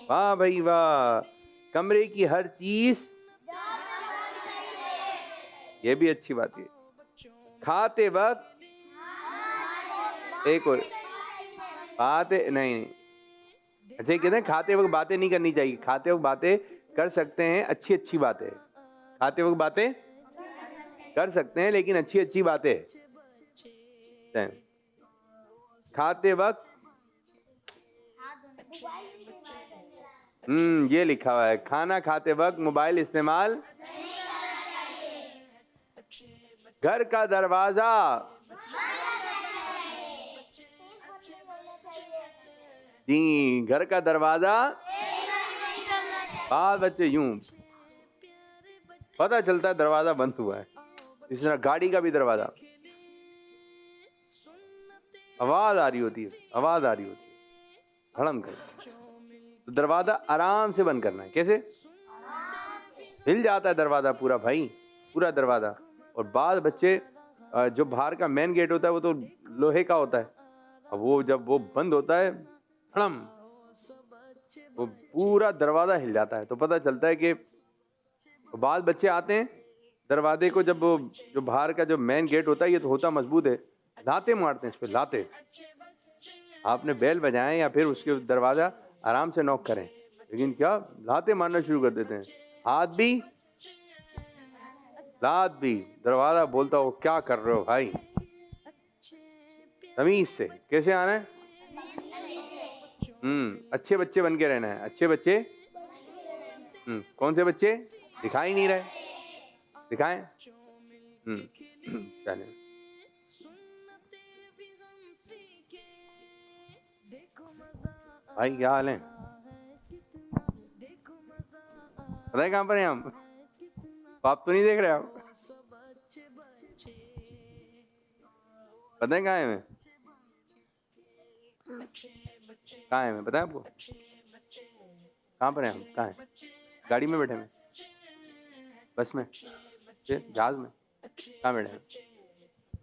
वाह भाई वाह। कमरे की हर चीज, ये भी अच्छी बात है। खाते वक्त एक और बातें नहीं, अच्छा कहते हैं खाते वक्त बातें नहीं करनी चाहिए। खाते वक्त बातें कर सकते हैं, अच्छी अच्छी बातें। खाते वक्त बातें कर सकते हैं लेकिन अच्छी अच्छी बातें। खाते वक्त ये लिखा हुआ है, खाना खाते वक्त मोबाइल इस्तेमाल। घर का दरवाजा जी, घर का दरवाजा बाल बच्चे यूं पता चलता है दरवाजा बंद हुआ है। इस तरह गाड़ी का भी दरवाजा आवाज आ रही होती है, आवाज आ रही होती है धड़म कर, तो दरवाजा आराम से बंद करना है। कैसे? हिल जाता है दरवाजा पूरा भाई, पूरा दरवाजा। और बाद बच्चे जो बाहर का मेन गेट होता है वो तो लोहे का होता है, अब वो जब वो बंद होता है धड़म, वो पूरा दरवाजा हिल जाता है। तो पता चलता है कि बाद बच्चे आते हैं दरवाजे को, जब वो जो बाहर का जो मेन गेट होता है ये तो होता मजबूत है, लाते मारते हैं इस पे, लाते। आपने बेल बजाएं या फिर उसके दरवाजा आराम से नॉक करें, लेकिन क्या लाते मारना शुरू कर देते हैं। हाथ भी लात भी, दरवाजा बोलता हो क्या कर रहे हो भाई, तमीज से। कैसे आना है? अच्छे बच्चे बन के रहना है, अच्छे बच्चे। कौन से बच्चे? दिखाई नहीं रहे, दिखाएं। चलिए भाई क्या हाल है? पता है कहाँ पर हैं हम? आप तो नहीं देख रहे आप? पता है कहाँ है मैं? कहाँ है मैं? पता है आपको? कहाँ पर हैं हम? कहाँ है? गाड़ी में बैठे हैं? बस में, फिर जहाज में, कहाँ बैठे हैं?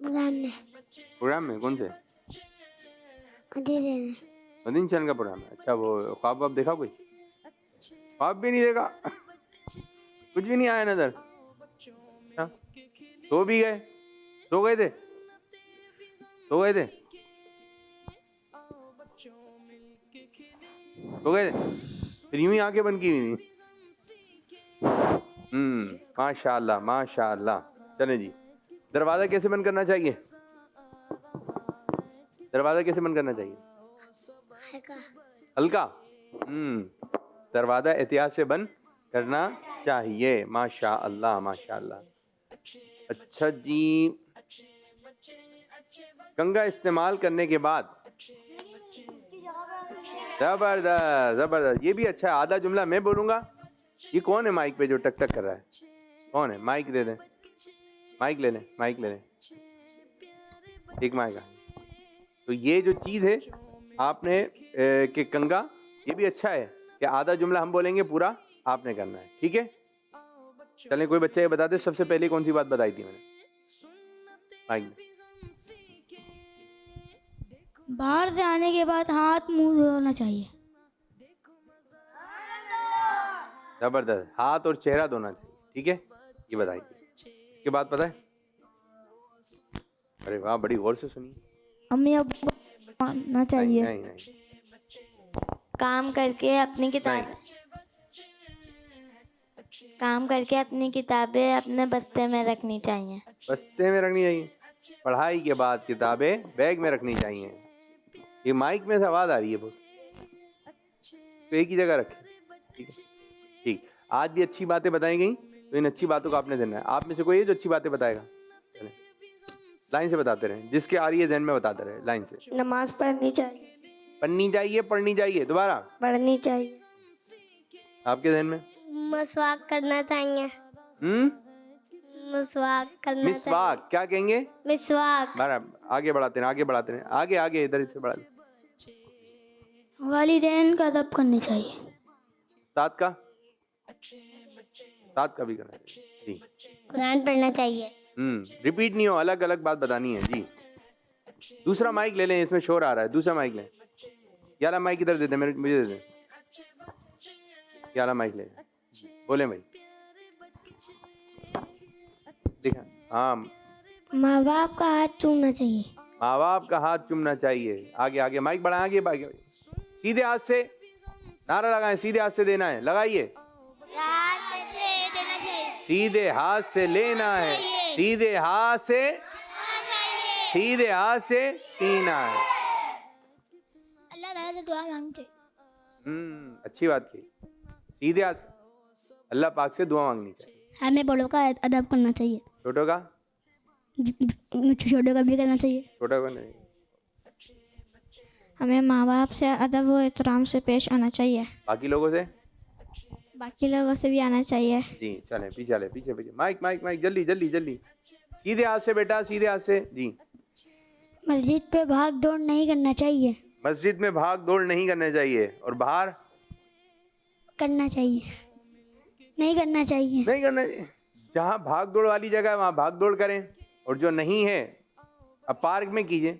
प्रोग्राम में प्रोग्राम में कौन से? अंधेरे में। मदीन चैनल का प्रोग्राम है। अच्छा, वो ख्वाब वाब देखा कोई? ख्वाब भी नहीं देखा? कुछ भी नहीं आया नजर? हाँ? सो भी गए? सो गए थे? सो गए थे? सो गए थे? फिर यूं ही आंखें बंद की हुई थी। माशाल्लाह माशाल्लाह। चले जी, दरवाजा कैसे बंद करना चाहिए? दरवाजा कैसे बंद करना चाहिए? हल्का। दरवाजा एहतियात से बंद करना चाहिए। माशाअल्लाह माशाअल्लाह। अच्छा जी, कंघा इस्तेमाल करने के बाद, जबरदस्त जबरदस्त, ये भी अच्छा है। आधा जुमला मैं बोलूंगा। ये कौन है माइक पे जो टक टक कर रहा है? कौन है? माइक दे दें, माइक ले लें, माइक ले लें, एक माइक आ। तो ये जो चीज़ है आपने कि कंघा, ये भी अच्छा है कि आधा जुमला हम बोलेंगे, पूरा आपने करना है, ठीक है? चलें, कोई बच्चा ये बता दे सबसे पहले कौन सी बात बताई थी मैंने? माइक में। बाहर से आने के बाद हाथ मुंह धोना चाहिए। जबरदस्त, हाथ और चेहरा धोना चाहिए, ठीक है? ये बताई थी। इसके बाद पता है? अरे वाह, बड़ी गौर से सुनिए। अम्मी अब मानना चाहिए। नहीं नहीं, काम करके अपनी किताबें अपने बस्ते में रखनी चाहिए। बस्ते में रखनी चाहिए। पढ़ाई के बाद किताबें बैग में रखनी चाहिए। ये माइक में से आवाज आ रही है बहुत, तो एक ही जगह रखें, ठीक है? ठीक, आज भी अच्छी बातें बताई गई, तो इन अच्छी बातों को आपने देना है। आप में से कोई है जो अच्छी बातें बताएगा? चलें, लाइन से बताते रहे, जिसके आ रही है जहन में बताते रहे, लाइन से। नमाज पढ़नी चाहिए। पढ़नी चाहिए, पढ़नी चाहिए, दोबारा पढ़नी चाहिए। आपके जहन में? मसवाक करना चाहिए। मसवाक करना मिसवाक क्या कहेंगे? मिसवाक। आगे बढ़ाते हैं, आगे बढ़ाते हैं, आगे आगे, इधर से बढ़ा। वालिदैन का अदब करनी चाहिए। साथ का भी करना चाहिए जी। कुरान पढ़ना चाहिए। रिपीट नहीं हो, अलग अलग बात बतानी है जी। दूसरा माइक ले लें, इसमें शोर आ रहा है। दूसरा माइक लें, ये वाला माइक इधर दे दे, मुझे दे दे। ये वाला माइक ले, बोले भाई, देखा? हाँ, माँ बाप का हाथ चूमना चाहिए। माँ बाप का हाथ चूमना चाहिए। आगे आगे माइक बढ़ा, आगे आगे, सीधे हाथ से नारा लगाएं, सीधे हाथ से देना है, लगाइए। सीधे हाथ से लेना है, सीधे हाथ से, सीधे हाथ से पीना है। अल्लाह ताला से दुआ मांगते। अच्छी बात की। सीधे हाथ अल्लाह पाक से दुआ मांगनी चाहिए। हमें बड़ों का अदब करना चाहिए, छोटों का छोटों का भी करना चाहिए। छोटा का नहीं। हमें माँ बाप से अदब व एहतराम से पेश आना चाहिए। बाकी लोगों से? बाकी लोगों से भी आना चाहिए जी। चलें, पीछे ले, पीछे पीछे, माइक माइक माइक, जल्दी जल्दी जल्दी। सीधे हाथ से बेटा, सीधे हाथ से जी। मस्जिद पे भाग दौड़ नहीं करना चाहिए। मस्जिद में भाग दौड़ नहीं करना चाहिए। और बाहर करना चाहिए, नहीं करना चाहिए। नहीं करना। जहाँ भाग दौड़ वाली जगह है वहाँ भाग दौड़ करें, और जो नहीं है अब पार्क में कीजिए।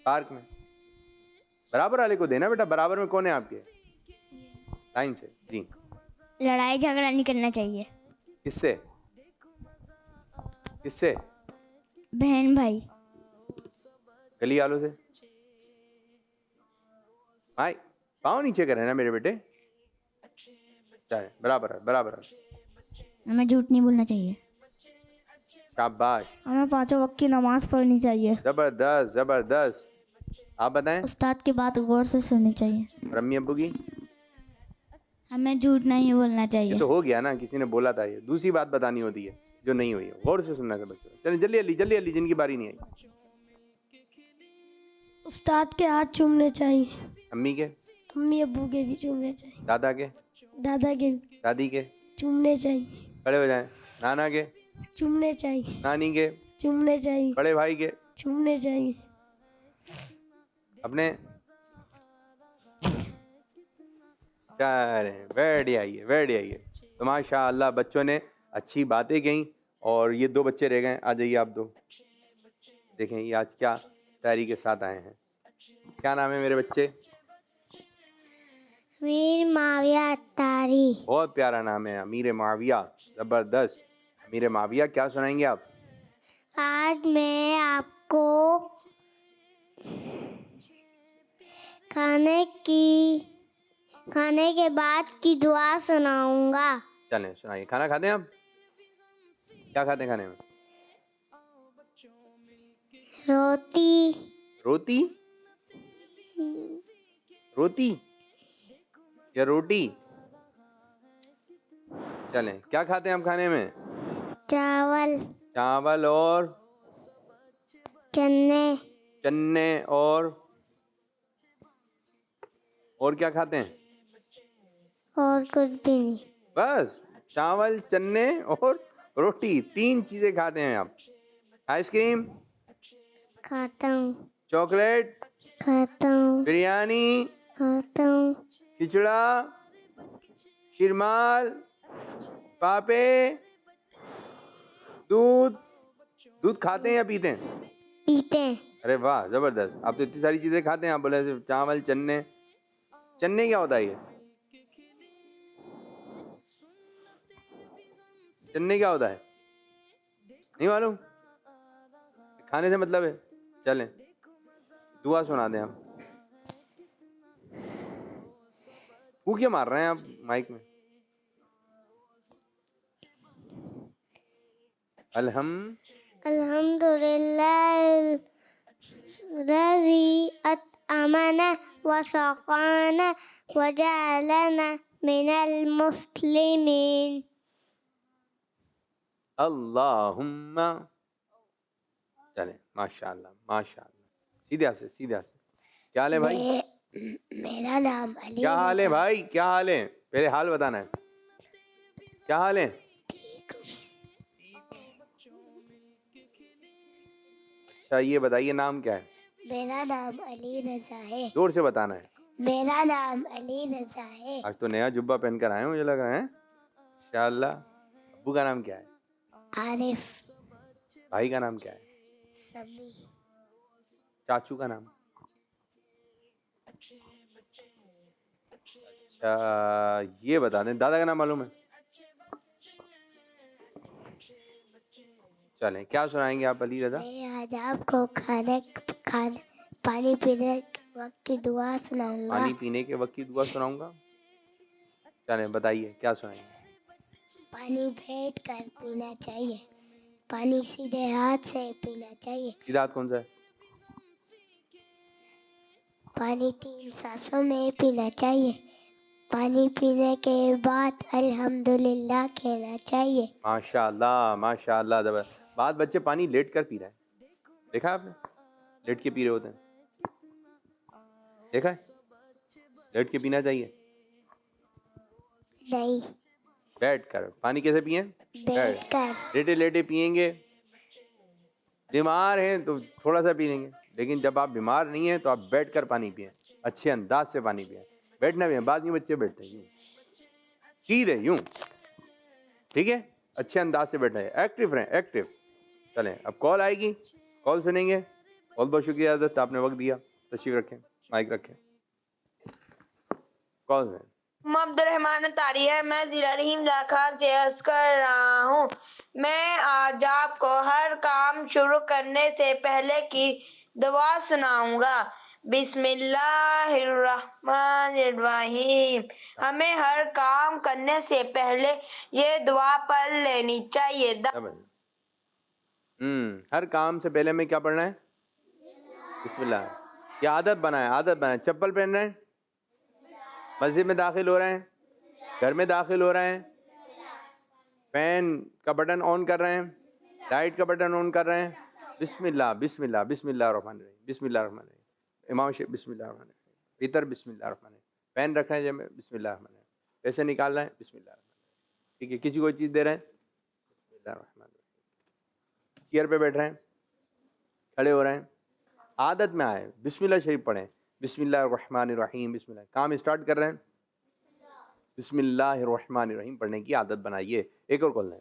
पार्क में बराबर वाले को देना बेटा। बराबर में कौन है आपके? लाइन से जी। लड़ाई झगड़ा नहीं करना चाहिए। किससे? किससे? बहन भाई। गली वालों से? भाई पाँव नीचे करें ना मेरे बेटे। चले, बराबर है, बराबर है। हमें झूठ नहीं बोलना चाहिए। शाबाश। हमें 5 वक्त की नमाज पढ़नी चाहिए। जबरदस्त जबरदस्त। आप बताएं। उस्ताद की बात गौर से सुननी चाहिए। और अम्मी अब्बू की? हमें झूठ नहीं बोलना ये चाहिए। तो हो गया ना, किसी ने बोला था। ये दूसरी बात बतानी होती है जो नहीं हुई है, गौर से सुनना है बच्चों। चलिए जल्दी जल्दी जल्दी जल्दी, जिनकी बारी नहीं आई। उस्ताद के हाथ चूमने चाहिए। अम्मी के? अम्मी अब्बू के भी चूमने चाहिए। दादा के? दादा के भी दादी के? चूमने चाहिए। खड़े हो जाएं। नाना के? चूमने चाहिए। नानी के? चूमने चाहिए। बड़े भाई के? चूमने चाहिए। अपने क्या रहे? बैठ आइए, बैठ आइए। तो माशाअल्लाह बच्चों ने अच्छी बातें कहीं, और ये 2 बच्चे रह गए। आ जाइए आप 2, देखें ये आज क्या तैयारी के साथ आए हैं। क्या नाम है मेरे बच्चे? मीर माविया अत्तारी। बहुत प्यारा नाम है, अमीर माविया, ज़बरदस्त। अमीर माविया, क्या सुनाएंगे आप? आज मैं आपको खाने के बाद की दुआ सुनाऊंगा। चलें सुनाइए। खाना खाते हैं आप? क्या खाते हैं खाने में? रोटी। रोटी? रोटी या रोटी? चलें, क्या खाते हैं आप खाने में? चावल। चावल और चने। चने और क्या खाते हैं? और कुछ भी नहीं। बस चावल, चने और रोटी, 3 चीजें खाते हैं आप। आइसक्रीम खाता हूँ। चॉकलेट खाता हूँ। बिरयानी खाता हूँ। खिचड़ा शिरमाल पापे दूध खाते हैं या पीते हैं? पीते हैं। अरे वाह जबरदस्त, आप तो इतनी सारी चीजें खाते हैं। आप बोले सिर्फ चावल चने। चने क्या होता है ये? चने क्या होता है? नहीं मालूम? खाने से मतलब है। चलें दुआ सुना दें आप। वो क्या मार रहे हैं आप माइक में? अल्हम्दुलिल्लाह रज़ी अतअमना व सक़ाना व जअलना मिनल मुस्लिमीन। अल्लाहुम्मा। चलें माशाअल्लाह माशाअल्लाह। सीधे हाथ से सीधे हाथ से। क्या हाल है भाई? मेरा नाम अली। क्या हाल है भाई? क्या हाल है? पहले हाल बताना है। क्या हाल है? अच्छा ये बताइए नाम क्या है? मेरा नाम अली रजा है। जोर से बताना है। मेरा नाम अली रजा है। आज तो नया जुब्बा पहन कर आए मुझे लग रहा है। इंशाअल्लाह। अब्बू का नाम क्या है? आरिफ। भाई का नाम क्या है? समी। चाचू का नाम? अच्छा ये बता दें, दादा का नाम मालूम है? चलें क्या सुनाएंगे आप अली रजा? मैं आज आपको पानी पीने के वक्त की दुआ सुनाऊंगा। पानी पीने के वक्त की दुआ सुनाऊंगा। चलें बताइए क्या सुनाएंगे? पानी बैठ कर पीना चाहिए। पानी सीधे हाथ से पीना चाहिए। सीधा हाथ कौन सा है? पानी 3 सांसों में पीना चाहिए। पानी पीने के बाद अल्हम्दुलिल्लाह कहना चाहिए। माशाअल्लाह माशाअल्लाह जबरदस्त। बाद बच्चे पानी लेट कर पी रहे हैं, देखा आपने? लेट के पी रहे होते हैं, देखा है? लेट के पीना चाहिए। नहीं, बैठ कर। पानी कैसे पिए? बैठ कर। लेटे लेटे पिएंगे। बीमार हैं तो थोड़ा सा पी लेंगे, लेकिन जब आप बीमार नहीं हैं तो आप बैठ कर पानी पिए, अच्छे अंदाज से पानी पिए। बैठना भी है, बाद में बच्चे बैठते हैं यूँ सीधे यूँ, ठीक है? अच्छे अंदाज से बैठना है, एक्टिव रहें एक्टिव। चलें अब कॉल आएगी, कॉल सुनेंगे। बहुत बहुत शुक्रिया आदत, आपने वक्त दिया। तशरीफ रखें, माइक रखें। कॉल है अब्दुलरहमान तारी है। मैं जिला रहीम जाखार से अर्ज कर रहा हूँ। मैं आज आपको हर काम शुरू करने से पहले की दुआ सुनाऊंगा। बिस्मिल्लाहिर्रहमानिर्रहीम। हमें हर काम करने से पहले ये दुआ पढ़ लेनी चाहिए। हर काम से पहले में क्या पढ़ना है? बिस्मिल्लाह। ये आदत बनाए, आदत बनाए। चप्पल पहन रहे हैं, मस्जिद में दाखिल हो रहे हैं, घर में दाखिल हो रहे हैं, फैन का बटन ऑन कर रहे हैं, लाइट का बटन ऑन कर रहे हैं, बिस्मिल्लाह बिस्मिल्लाह बिस्मिल्लाहिर्रहमानिर्रहीम बिस्मिल्लाहिर्रहमानिर्रहीम। इमाम शेख बिस्मिल्लाहिर्रहमानिर्रहीम। इतर बिस्मिल्लाहिर्रहमानिर्रहीम। पेन रख रहे हैं जेब में, बिस्मिल्लाहिर्रहमानिर्रहीम। पैसे निकाल रहे हैं, बिस्मिल्लाहिर्रहमानिर्रहीम। ठीक है, किसी को चीज़ दे रहे हैं, बिस्मिल्लाहिर्रहमानिर्रहीम। चेयर पे बैठ रहे हैं, खड़े हो रहे हैं, आदत में आए बिस्मिल्लाह शरीफ पढ़ें, बिस्मिल्लाहिर्रहमानिर्रहीम। बिस्मिल्लाह। काम स्टार्ट कर रहे हैं, बिस्मिल्लाहिर्रहमानिर्रहीम पढ़ने की आदत बनाइए। एक और कॉल लें।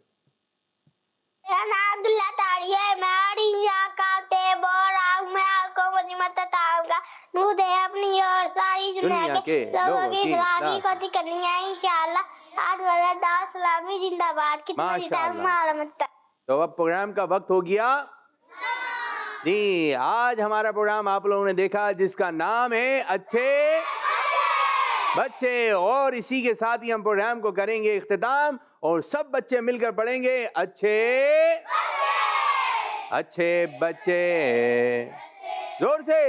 सारी दुनिया दुनिया के के लोगों लोगों की की सलामी इस्लाह। को करनी है इंशाअल्लाह। आज वाला दास सलामी जिंदाबाद। कितनी माशाअल्लाह। तो अब प्रोग्राम का वक्त हो गया जी। आज हमारा प्रोग्राम आप लोगों ने देखा जिसका नाम है अच्छे बच्चे, और इसी के साथ ही हम प्रोग्राम को करेंगे इख्तिताम और सब बच्चे मिलकर पढ़ेंगे अच्छे अच्छे बच्चे। जोर से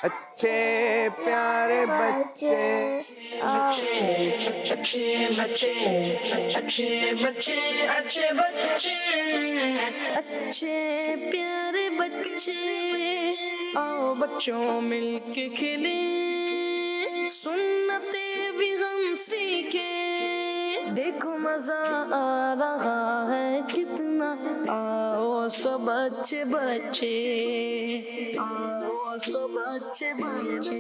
अच्छे प्यारे बच्चे, अच्छे बच्चे, अच्छे बच्चे, अच्छे बच्चे, अच्छे प्यारे बच्चे, आओ बच्चों मिलके खेले, सुन्नते भी हम सीखे, देखो मजा आ रहा है कितना, आओ सब अच्छे बच्चे, आओ सब अच्छे बच्चे।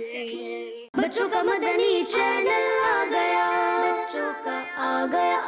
बच्चों का मदनी चैनल आ गया, बच्चों का आ गया